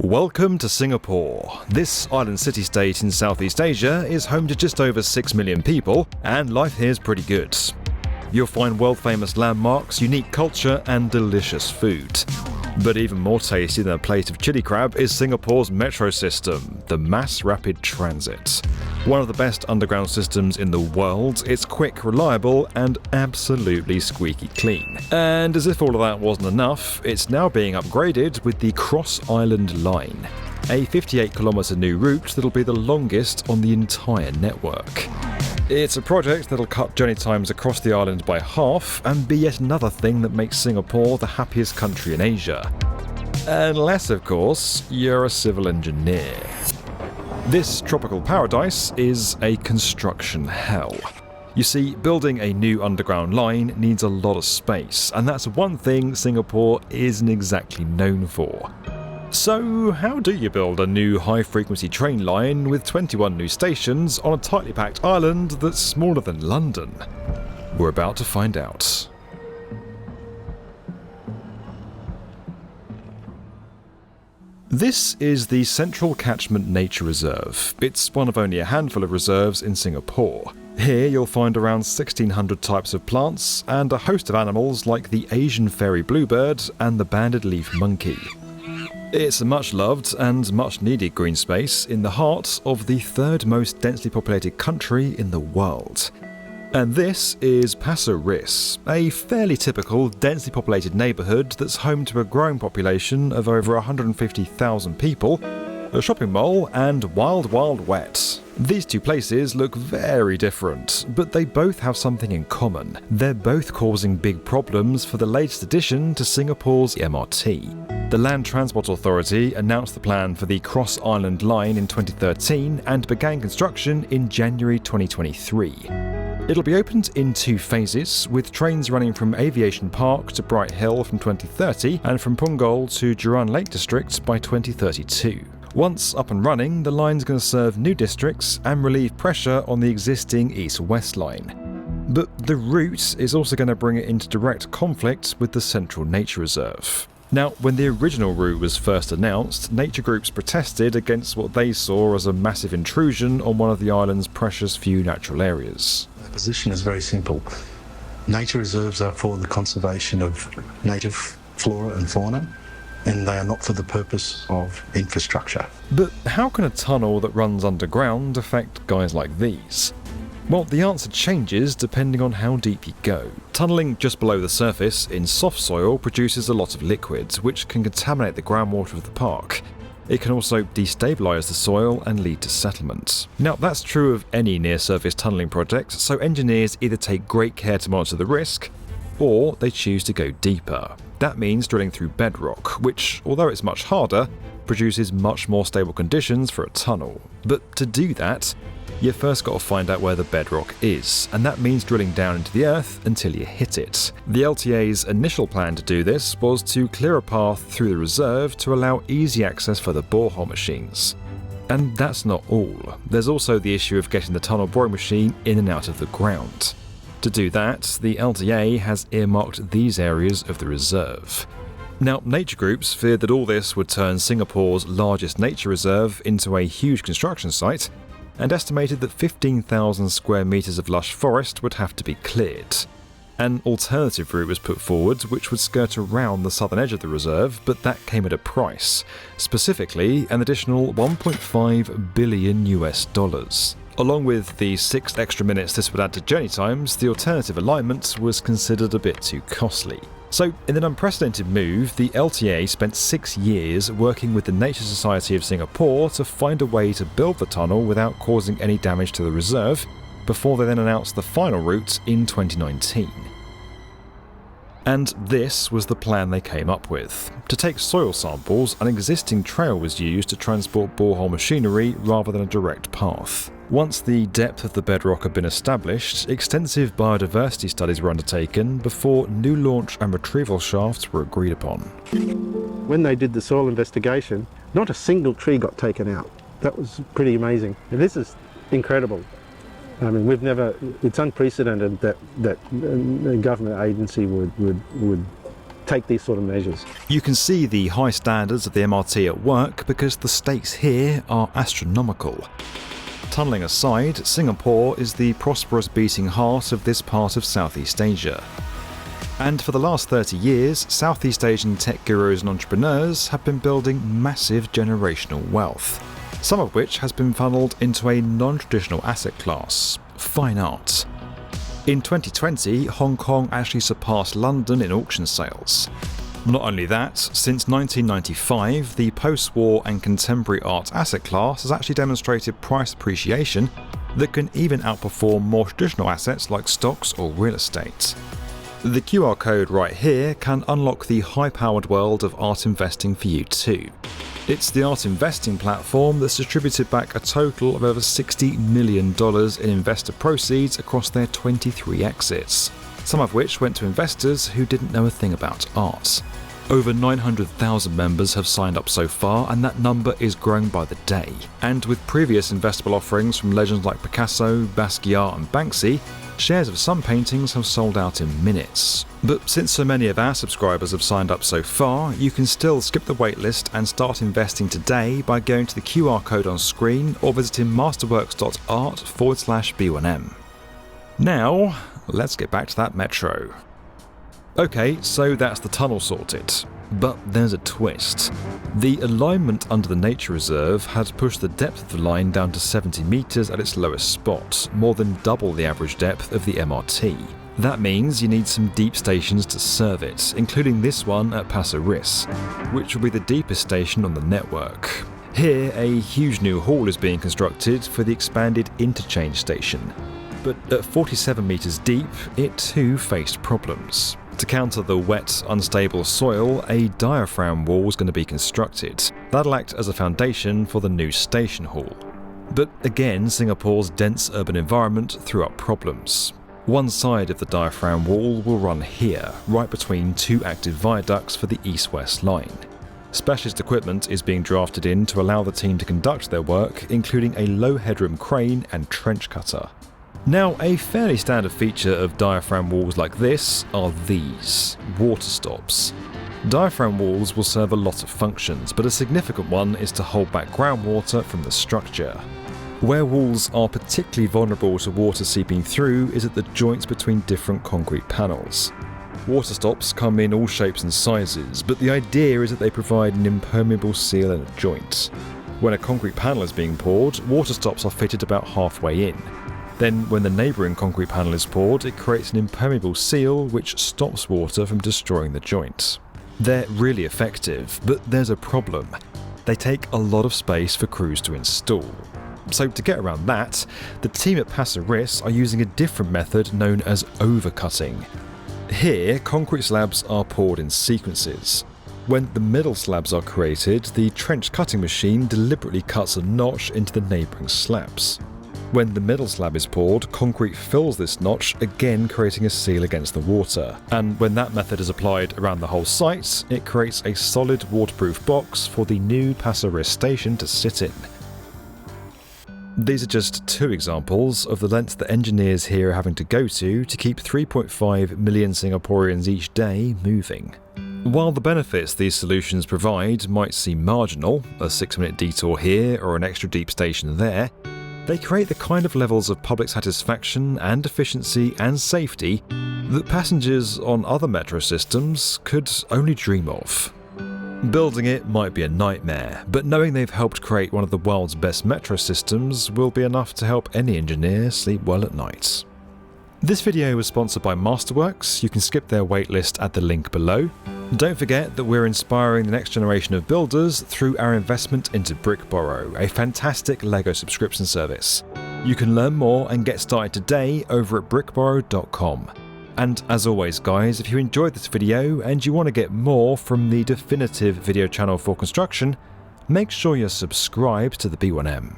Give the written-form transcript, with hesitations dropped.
Welcome to Singapore. This island city-state in Southeast Asia is home to just over 6 million people, and life here's pretty good. You'll find world-famous landmarks, unique culture, and delicious food. But even more tasty than a plate of chili crab is Singapore's metro system, the Mass Rapid Transit. One of the best underground systems in the world, it's quick, reliable, and absolutely squeaky clean. And as if all of that wasn't enough, it's now being upgraded with the Cross Island Line, a 58-kilometre new route that'll be the longest on the entire network. It's a project that'll cut journey times across the island by half and be yet another thing that makes Singapore the happiest country in Asia. Unless, of course, you're a civil engineer. This tropical paradise is a construction hell. You see, building a new underground line needs a lot of space, and that's one thing Singapore isn't exactly known for. So, how do you build a new high-frequency train line with 21 new stations on a tightly packed island that's smaller than London? We're about to find out. This is the Central Catchment Nature Reserve. It's one of only a handful of reserves in Singapore. Here you'll find around 1,600 types of plants and a host of animals like the Asian fairy bluebird and the banded leaf monkey. It's a much-loved and much-needed green space in the heart of the third most densely populated country in the world. And this is Pasir Ris, a fairly typical densely populated neighbourhood that's home to a growing population of over 150,000 people, a shopping mall, and Wild Wild Wet. These two places look very different, but they both have something in common. They're both causing big problems for the latest addition to Singapore's MRT. The Land Transport Authority announced the plan for the Cross Island Line in 2013 and began construction in January 2023. It'll be opened in 2 phases, with trains running from Aviation Park to Bright Hill from 2030 and from Punggol to Jurong Lake District by 2032. Once up and running, the line's going to serve new districts and relieve pressure on the existing East-West line. But the route is also going to bring it into direct conflict with the Central Nature Reserve. Now, when the original route was first announced, nature groups protested against what they saw as a massive intrusion on one of the island's precious few natural areas. The position is very simple. Nature reserves are for the conservation of native flora and fauna, and they are not for the purpose of infrastructure. But how can a tunnel that runs underground affect guys like these? Well, the answer changes depending on how deep you go. Tunnelling just below the surface in soft soil produces a lot of liquid, which can contaminate the groundwater of the park. It can also destabilise the soil and lead to settlement. Now, that's true of any near-surface tunnelling project, so engineers either take great care to monitor the risk, or they choose to go deeper. That means drilling through bedrock, which, although it's much harder, produces much more stable conditions for a tunnel. But to do that, you first got to find out where the bedrock is, and that means drilling down into the earth until you hit it. The LTA's initial plan to do this was to clear a path through the reserve to allow easy access for the borehole machines. And that's not all. There's also the issue of getting the tunnel boring machine in and out of the ground. To do that, the LTA has earmarked these areas of the reserve. Now, nature groups feared that all this would turn Singapore's largest nature reserve into a huge construction site, and estimated that 15,000 square metres of lush forest would have to be cleared. An alternative route was put forward which would skirt around the southern edge of the reserve, but that came at a price, specifically an additional $1.5 billion. Along with the 6 extra minutes this would add to journey times, the alternative alignment was considered a bit too costly. So, in an unprecedented move, the LTA spent 6 years working with the Nature Society of Singapore to find a way to build the tunnel without causing any damage to the reserve, before they then announced the final route in 2019. And this was the plan they came up with. To take soil samples, an existing trail was used to transport borehole machinery rather than a direct path. Once the depth of the bedrock had been established, extensive biodiversity studies were undertaken before new launch and retrieval shafts were agreed upon. When they did the soil investigation, not a single tree got taken out. That was pretty amazing. And this is incredible. I mean, it's unprecedented that a government agency would take these sort of measures. You can see the high standards of the MRT at work because the stakes here are astronomical. Tunnelling aside, Singapore is the prosperous beating heart of this part of Southeast Asia. And for the last 30 years, Southeast Asian tech gurus and entrepreneurs have been building massive generational wealth, some of which has been funneled into a non-traditional asset class, fine art. In 2020, Hong Kong actually surpassed London in auction sales. Not only that, since 1995, the post-war and contemporary art asset class has actually demonstrated price appreciation that can even outperform more traditional assets like stocks or real estate. The QR code right here can unlock the high-powered world of art investing for you too. It's the art investing platform that's distributed back a total of over $60 million in investor proceeds across their 23 exits, some of which went to investors who didn't know a thing about art. Over 900,000 members have signed up so far, and that number is growing by the day. And with previous investable offerings from legends like Picasso, Basquiat and Banksy, shares of some paintings have sold out in minutes. But since so many of our subscribers have signed up so far, you can still skip the waitlist and start investing today by going to the QR code on screen or visiting masterworks.art/B1M. Now, let's get back to that metro. Okay, so that's the tunnel sorted. But there's a twist. The alignment under the nature reserve had pushed the depth of the line down to 70 metres at its lowest spot, more than double the average depth of the MRT. That means you need some deep stations to serve it, including this one at Pasir Ris, which will be the deepest station on the network. Here, a huge new hall is being constructed for the expanded interchange station. But at 47 metres deep, it too faced problems. To counter the wet, unstable soil, a diaphragm wall is going to be constructed. That'll act as a foundation for the new station hall. But again, Singapore's dense urban environment threw up problems. One side of the diaphragm wall will run here, right between two active viaducts for the east-west line. Specialist equipment is being drafted in to allow the team to conduct their work, including a low headroom crane and trench cutter. Now, a fairly standard feature of diaphragm walls like this are these, water stops. Diaphragm walls will serve a lot of functions, but a significant one is to hold back groundwater from the structure. Where walls are particularly vulnerable to water seeping through is at the joints between different concrete panels. Water stops come in all shapes and sizes, but the idea is that they provide an impermeable seal in a joint. When a concrete panel is being poured, water stops are fitted about halfway in. Then, when the neighbouring concrete panel is poured, it creates an impermeable seal which stops water from destroying the joint. They're really effective, but there's a problem. They take a lot of space for crews to install. So to get around that, the team at Pasir Ris are using a different method known as overcutting. Here, concrete slabs are poured in sequences. When the middle slabs are created, the trench cutting machine deliberately cuts a notch into the neighbouring slabs. When the middle slab is poured, concrete fills this notch, again creating a seal against the water. And when that method is applied around the whole site, it creates a solid waterproof box for the new Pasir Ris station to sit in. These are just two examples of the lengths that engineers here are having to go to keep 3.5 million Singaporeans each day moving. While the benefits these solutions provide might seem marginal, a 6-minute detour here or an extra deep station there, they create the kind of levels of public satisfaction and efficiency and safety that passengers on other metro systems could only dream of. Building it might be a nightmare, but knowing they've helped create one of the world's best metro systems will be enough to help any engineer sleep well at night. This video was sponsored by Masterworks. You can skip their waitlist at the link below. Don't forget that we're inspiring the next generation of builders through our investment into BrickBorrow, a fantastic LEGO subscription service. You can learn more and get started today over at brickborrow.com. And as always guys, if you enjoyed this video and you want to get more from the definitive video channel for construction, make sure you're subscribed to the B1M.